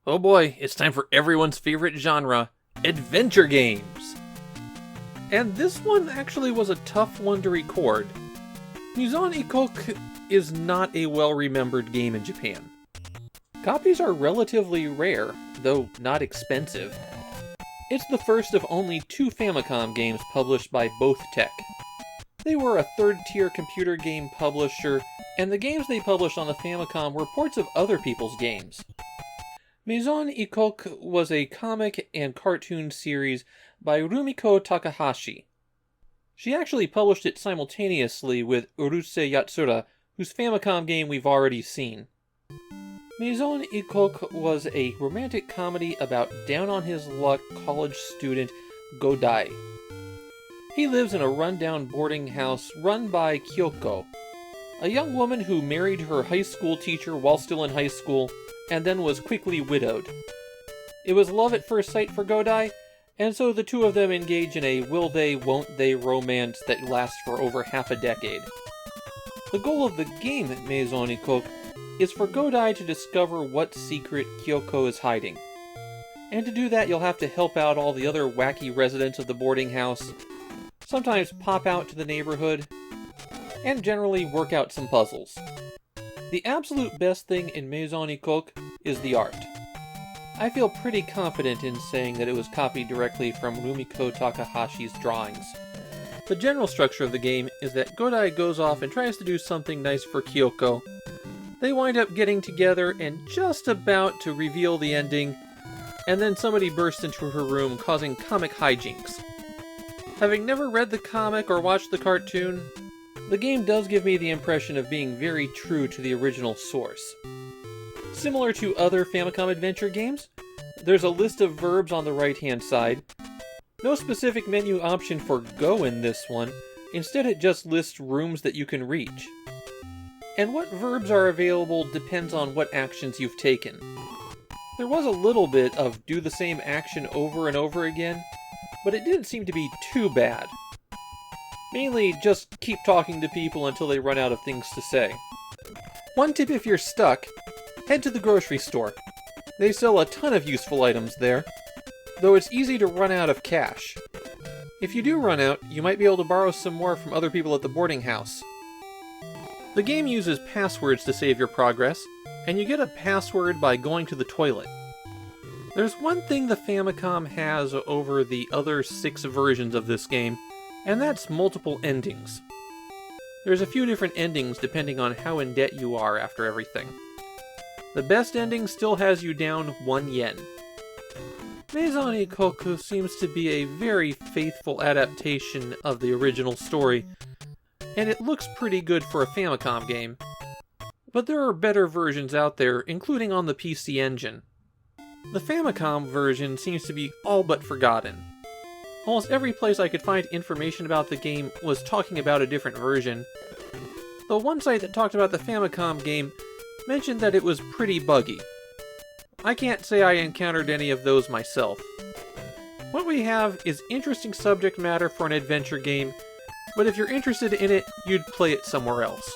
Oh boy, it's time for everyone's favorite genre, adventure games! And this one actually was a tough one to record. Maison Ikkoku is not a well-remembered game in Japan. Copies are relatively rare, though not expensive. It's the first of only 2 Famicom games published by both Tech. They were a third-tier computer game publisher, and the games they published on the Famicom were ports of other people's games. Maison Ikkoku was a comic and cartoon series by Rumiko Takahashi. She actually published it simultaneously with Urusei Yatsura, whose Famicom game we've already seen. Maison Ikkoku was a romantic comedy about down-on-his-luck college student Godai. He lives in a run-down boarding house run by Kyoko, a young woman who married her high school teacher while still in high school, and then was quickly widowed. It was love at first sight for Godai, and so the two of them engage in a will-they, won't-they romance that lasts for over half a decade. The goal of the game, Maison Ikkoku, is for Godai to discover what secret Kyoko is hiding. And to do that, you'll have to help out all the other wacky residents of the boarding house, sometimes pop out to the neighborhood, and generally work out some puzzles. The absolute best thing in Maison Ikkoku is the art. I feel pretty confident in saying that it was copied directly from Rumiko Takahashi's drawings. The general structure of the game is that Godai goes off and tries to do something nice for Kyoko. They wind up getting together and just about to reveal the ending, and then somebody bursts into her room causing comic hijinks. Having never read the comic or watched the cartoon, the game does give me the impression of being very true to the original source. Similar to other Famicom adventure games, there's a list of verbs on the right-hand side. No specific menu option for go in this one, instead it just lists rooms that you can reach. And what verbs are available depends on what actions you've taken. There was a little bit of do the same action over and over again, but it didn't seem to be too bad. Mainly, just keep talking to people until they run out of things to say. One tip if you're stuck, head to the grocery store. They sell a ton of useful items there, though it's easy to run out of cash. If you do run out, you might be able to borrow some more from other people at the boarding house. The game uses passwords to save your progress, and you get a password by going to the toilet. There's one thing the Famicom has over the other 6 versions of this game, and that's multiple endings. There's a few different endings depending on how in debt you are after everything. The best ending still has you down 1 yen. Maison Ikkoku seems to be a very faithful adaptation of the original story, and it looks pretty good for a Famicom game. But there are better versions out there, including on the PC Engine. The Famicom version seems to be all but forgotten. Almost every place I could find information about the game was talking about a different version. The one site that talked about the Famicom game mentioned that it was pretty buggy. I can't say I encountered any of those myself. What we have is interesting subject matter for an adventure game, but if you're interested in it, you'd play it somewhere else.